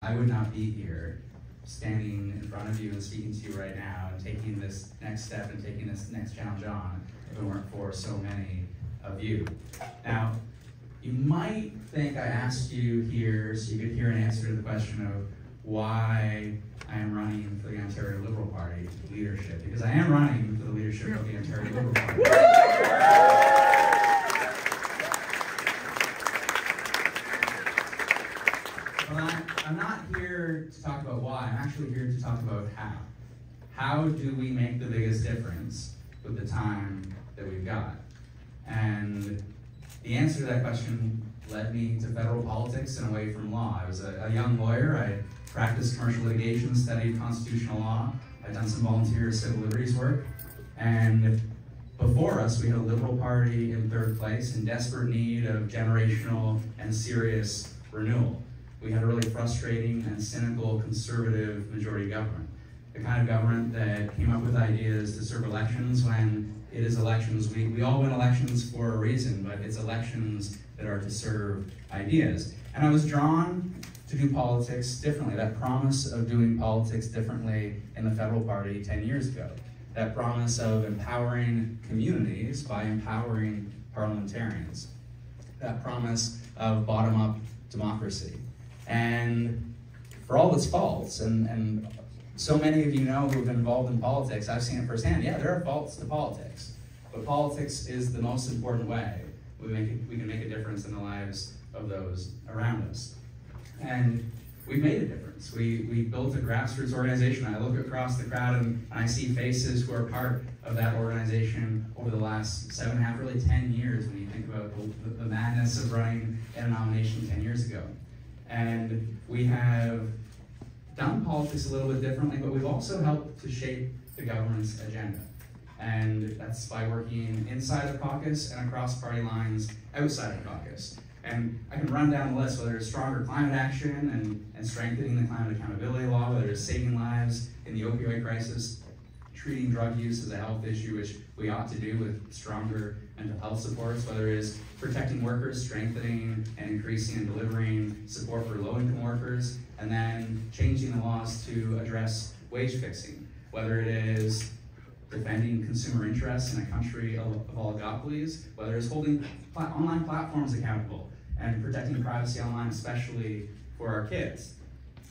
I would not be here standing in front of you and speaking to you right now and taking this next step and taking this next challenge on if it weren't for so many of you. Now, you might think I asked you here so you could hear an answer to the question of why I am running for the Ontario Liberal Party leadership, because I am running for the leadership of the Ontario Liberal Party. Well, I'm not here to talk about why, I'm actually here to talk about how. How do we make the biggest difference with the time that we've got? And the answer to that question led me to federal politics and away from law. I was a young lawyer. I practiced commercial litigation, studied constitutional law. I'd done some volunteer civil liberties work. And before us, we had a Liberal Party in third place in desperate need of generational and serious renewal. We had a really frustrating and cynical conservative majority government. The kind of government that came up with ideas to serve elections when it is elections. We all win elections for a reason, but it's elections that are to serve ideas. And I was drawn to do politics differently, that promise of doing politics differently in the federal party 10 years ago. That promise of empowering communities by empowering parliamentarians. That promise of bottom-up democracy. And for all its faults, and so many of you know who have been involved in politics, I've seen it firsthand. Yeah, there are faults to politics, but politics is the most important way we can make a difference in the lives of those around us. And we've made a difference. We built a grassroots organization. I look across the crowd and I see faces who are part of that organization over the last 7.5, really 10 years when you think about the madness of running in a nomination 10 years ago. And we have done politics a little bit differently, but we've also helped to shape the government's agenda. And that's by working inside the caucus and across party lines outside the caucus. And I can run down the list, whether it's stronger climate action and strengthening the climate accountability law, whether it's saving lives in the opioid crisis, treating drug use as a health issue, which we ought to do with stronger mental health supports, whether it is protecting workers, strengthening and increasing and delivering support for low-income workers, and then changing the laws to address wage fixing, whether it is defending consumer interests in a country of oligopolies, whether it's holding online platforms accountable and protecting privacy online, especially for our kids.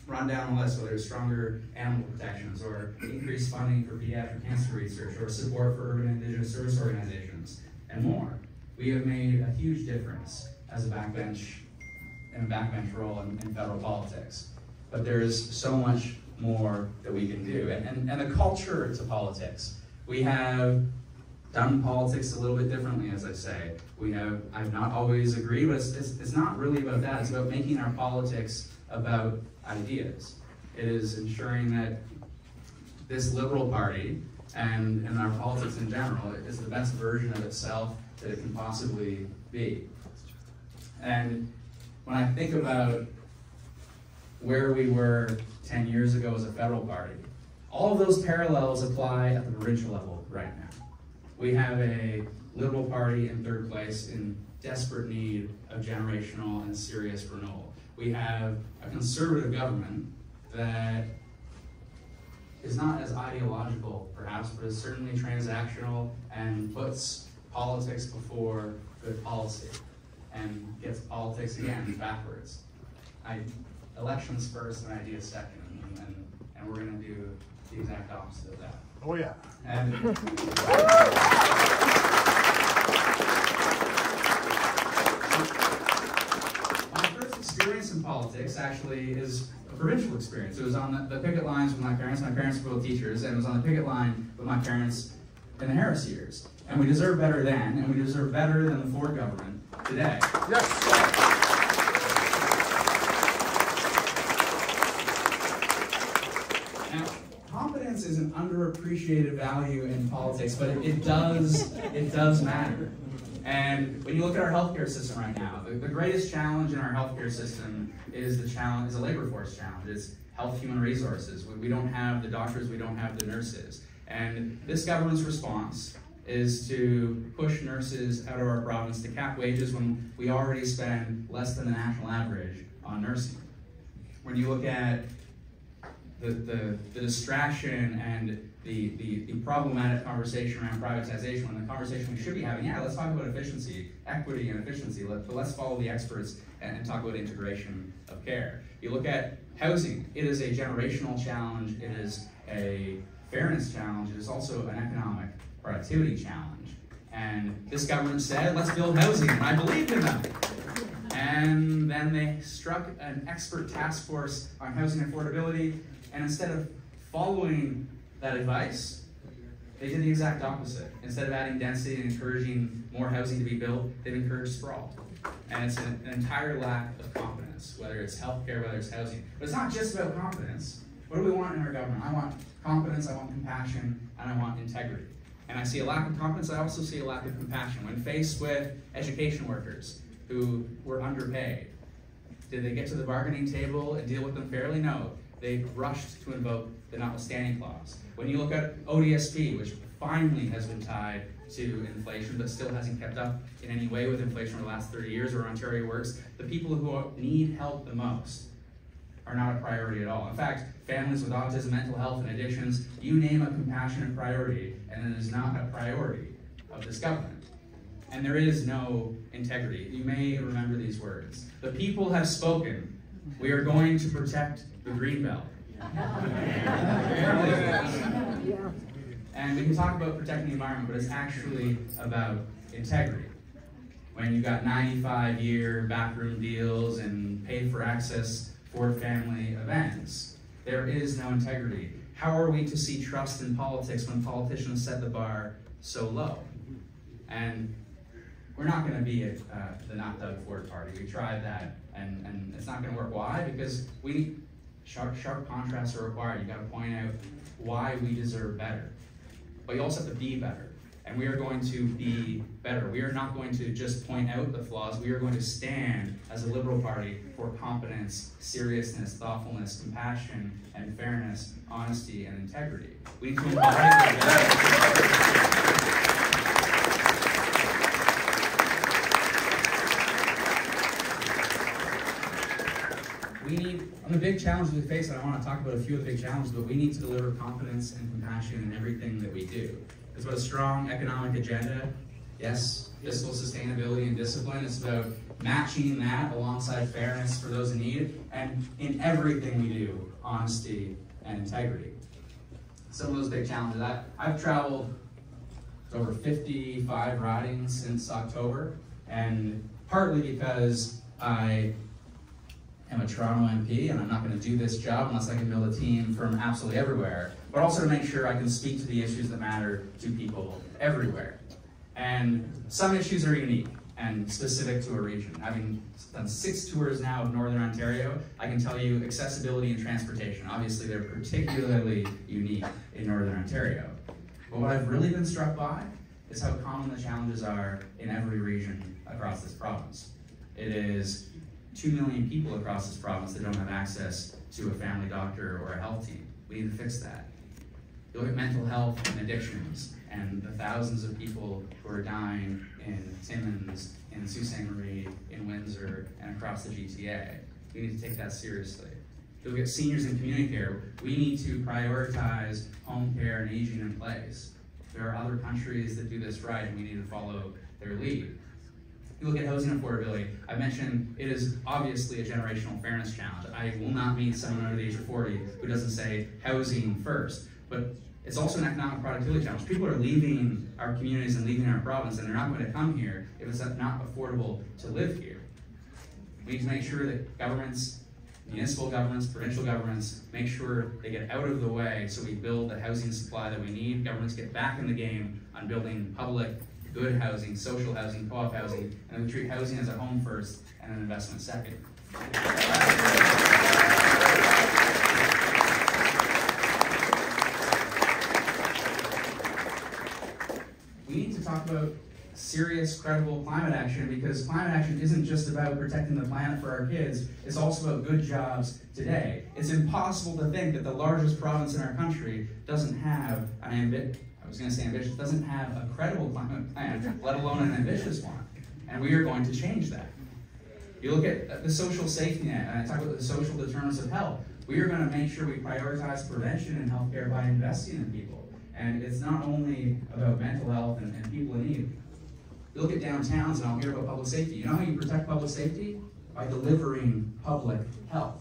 Run down the list, whether it's stronger animal protections or increased funding for pediatric cancer research or support for urban indigenous service organizations and more. We have made a huge difference as a backbench role in federal politics. But there's so much more that we can do. And the culture to politics. We have done politics a little bit differently, as I say. I've not always agreed, but it's not really about that. It's about making our politics about ideas. It is ensuring that this Liberal Party and our politics in general is the best version of itself that it can possibly be. And when I think about where we were 10 years ago as a federal party, all of those parallels apply at the provincial level right now. We have a Liberal Party in third place in desperate need of generational and serious renewal. We have a conservative government that is not as ideological, perhaps, but is certainly transactional and puts politics before good policy and gets politics, again, backwards. Elections first and ideas second, and we're going to do the exact opposite of that. Oh, yeah. And my first experience in politics actually is a provincial experience. It was on the picket lines with my parents. My parents were both teachers, and it was on the picket line with my parents in the Harris years. And we deserve better then, and we deserve better than the Ford government today. Yes. Now, competence is an underappreciated value in politics, but it does matter. And when you look at our healthcare system right now, the greatest challenge in our healthcare system is a labor force challenge. It's health human resources. We don't have the doctors, we don't have the nurses. And this government's response is to push nurses out of our province, to cap wages when we already spend less than the national average on nursing. when you look at the distraction and the problematic conversation around privatization, when the conversation we should be having, yeah, let's talk about efficiency, equity and efficiency, but let's follow the experts and talk about integration of care. You look at housing, it is a generational challenge, it is a fairness challenge, it is also an economic productivity challenge. And this government said, let's build housing, and I believed in them. And then they struck an expert task force on housing affordability, and instead of following that advice, they did the exact opposite. Instead of adding density and encouraging more housing to be built, they've encouraged sprawl. And it's an entire lack of confidence, whether it's healthcare, whether it's housing. But it's not just about confidence. What do we want in our government? I want confidence, I want compassion, and I want integrity. And I see a lack of confidence, I also see a lack of compassion. When faced with education workers who were underpaid, did they get to the bargaining table and deal with them fairly? No. They rushed to invoke the notwithstanding clause. When you look at ODSP, which finally has been tied to inflation, but still hasn't kept up in any way with inflation over the last 30 years, or Ontario Works, the people who need help the most are not a priority at all. In fact, families with autism, mental health, and addictions, you name a compassionate priority, and it is not a priority of this government. And there is no integrity. You may remember these words. The people have spoken. We are going to protect the Greenbelt. And we can talk about protecting the environment, but it's actually about integrity. When you got 95-year backroom deals and paid for access for family events, there is no integrity. How are we to see trust in politics when politicians set the bar so low? And we're not going to be at the Not Doug Ford party. We tried that, and it's not going to work. Why? Because sharp contrasts are required. You've got to point out why we deserve better. But you also have to be better. And we are going to be better. We are not going to just point out the flaws. We are going to stand as a Liberal Party for competence, seriousness, thoughtfulness, compassion, and fairness, honesty, and integrity. We need to embody on the big challenges we face, and I want to talk about a few of the big challenges, but we need to deliver confidence and compassion in everything that we do. It's about a strong economic agenda, yes, fiscal sustainability and discipline. It's about matching that alongside fairness for those in need, and in everything we do, honesty and integrity. Some of those big challenges. I've traveled over 55 ridings since October, and partly because I am a Toronto MP, and I'm not going to do this job unless I can build a team from absolutely everywhere, but also to make sure I can speak to the issues that matter to people everywhere. And some issues are unique and specific to a region. Having done 6 tours now of Northern Ontario, I can tell you accessibility and transportation. Obviously, they're particularly unique in Northern Ontario. But what I've really been struck by is how common the challenges are in every region across this province. It is 2 million people across this province that don't have access to a family doctor or a health team. We need to fix that. You look at mental health and addictions and the thousands of people who are dying in Timmins, in Sault Ste. Marie, in Windsor, and across the GTA. We need to take that seriously. You look at seniors in community care, we need to prioritize home care and aging in place. There are other countries that do this right, and we need to follow their lead. You look at housing affordability. I mentioned it is obviously a generational fairness challenge. I will not meet someone under the age of 40 who doesn't say housing first, but it's also an economic productivity challenge. People are leaving our communities and leaving our province, and they're not going to come here if it's not affordable to live here. We need to make sure that governments, municipal governments, provincial governments, make sure they get out of the way so we build the housing supply that we need. Governments get back in the game on building public, good housing, social housing, co-op housing, and we treat housing as a home first and an investment second. We need to talk about serious, credible climate action, because climate action isn't just about protecting the planet for our kids, it's also about good jobs today. It's impossible to think that the largest province in our country doesn't have doesn't have a credible climate plan, let alone an ambitious one. And we are going to change that. You look at the social safety net, and I talk about the social determinants of health. We are going to make sure we prioritize prevention in healthcare by investing in people. And it's not only about mental health and people in need. You look at downtowns, and I'll hear about public safety. You know how you protect public safety? By delivering public health.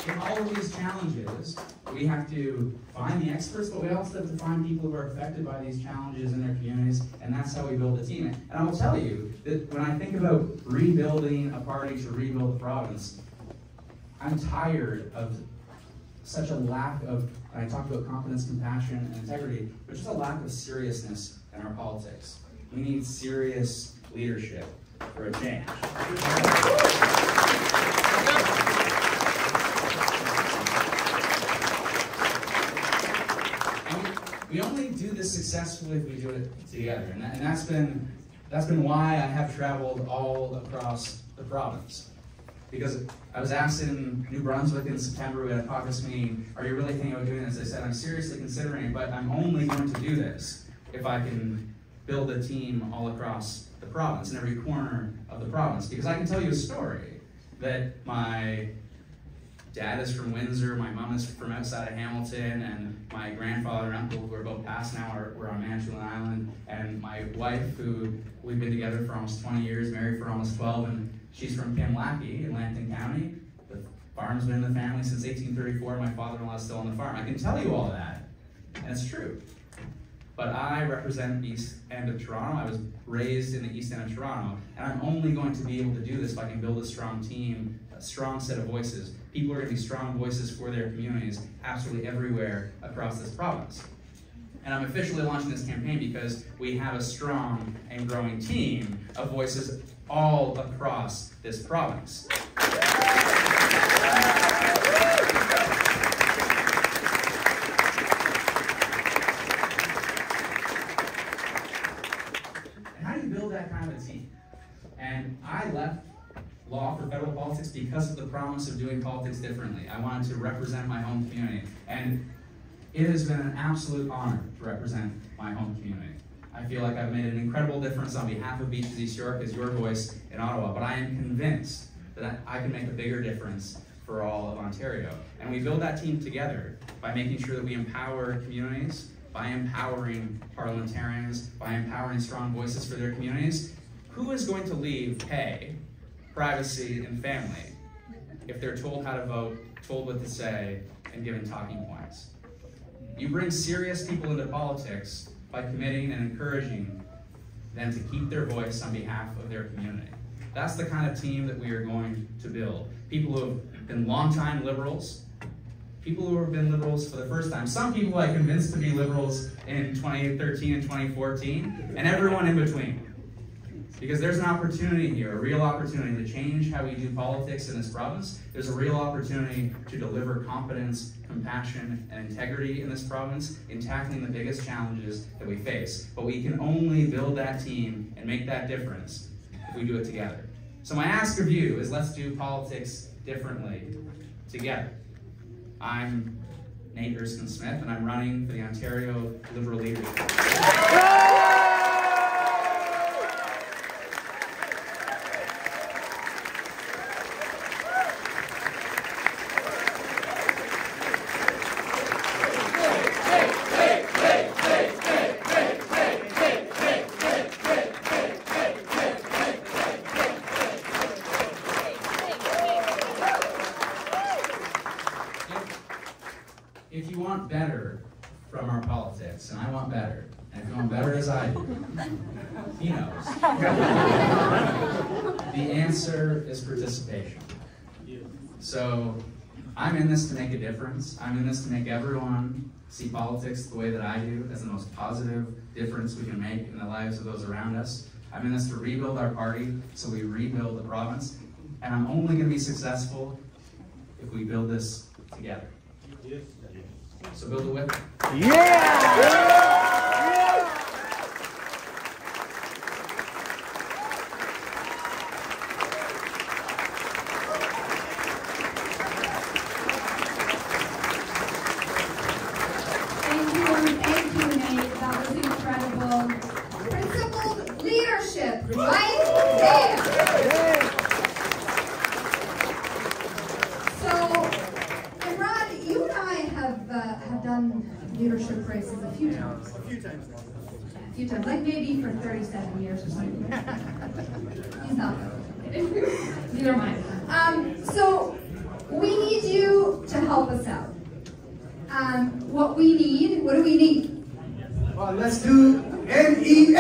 In all of these challenges, we have to find the experts, but we also have to find people who are affected by these challenges in their communities, and that's how we build a team. And I will tell you that when I think about rebuilding a party to rebuild the province, I'm tired of such a lack of, I talked about competence, compassion, and integrity, but just a lack of seriousness in our politics. We need serious leadership for a change. We only do this successfully if we do it together, and that's been why I have traveled all across the province. Because I was asked in New Brunswick in September, we had a caucus meeting, are you really thinking about doing this? I said, I'm seriously considering it, but I'm only going to do this if I can build a team all across the province, in every corner of the province. Because I can tell you a story that my dad is from Windsor, my mom is from outside of Hamilton, and my grandfather and uncle, who are both passed now, were on Manitoulin Island, and my wife, who we've been together for almost 20 years, married for almost 12, and she's from Kimlaki in Lambton County. The farm's been in the family since 1834, my father-in-law is still on the farm. I can tell you all of that, and it's true. But I represent the East End of Toronto. I was raised in the East End of Toronto, and I'm only going to be able to do this if I can build a strong team, a strong set of voices. People are going to be strong voices for their communities absolutely everywhere across this province. And I'm officially launching this campaign because we have a strong and growing team of voices all across this province. And how do you build that kind of a team? And I left law for federal politics because of the promise of doing politics differently. I wanted to represent my home community. And it has been an absolute honor to represent my home community. I feel like I've made an incredible difference on behalf of Beaches East York as your voice in Ottawa, but I am convinced that I can make a bigger difference for all of Ontario. And we build that team together by making sure that we empower communities, by empowering parliamentarians, by empowering strong voices for their communities. Who is going to leave pay, privacy, and family if they're told how to vote, told what to say, and given talking points? You bring serious people into politics by committing and encouraging them to keep their voice on behalf of their community. That's the kind of team that we are going to build. People who have been longtime liberals, people who have been liberals for the first time, some people I convinced to be liberals in 2013 and 2014, and everyone in between. Because there's an opportunity here, a real opportunity to change how we do politics in this province. There's a real opportunity to deliver competence, compassion, and integrity in this province in tackling the biggest challenges that we face. But we can only build that team and make that difference if we do it together. So my ask of you is, let's do politics differently together. I'm Nate Erskine-Smith, and I'm running for the Ontario Liberal leadership. If you want better from our politics, and I want better, and if you want better as I do, he knows. The answer is participation. So I'm in this to make a difference. I'm in this to make everyone see politics the way that I do, as the most positive difference we can make in the lives of those around us. I'm in this to rebuild our party so we rebuild the province. And I'm only going to be successful if we build this together. So build it with me. Yeah! Thank you. leadership right there. So, and Rod, you and I have done leadership races a few times. A few times. A few times, like maybe for 37 years or something. He's not going. Neither am I. So we need you to help us out. What do we need? Well, let's do NEA!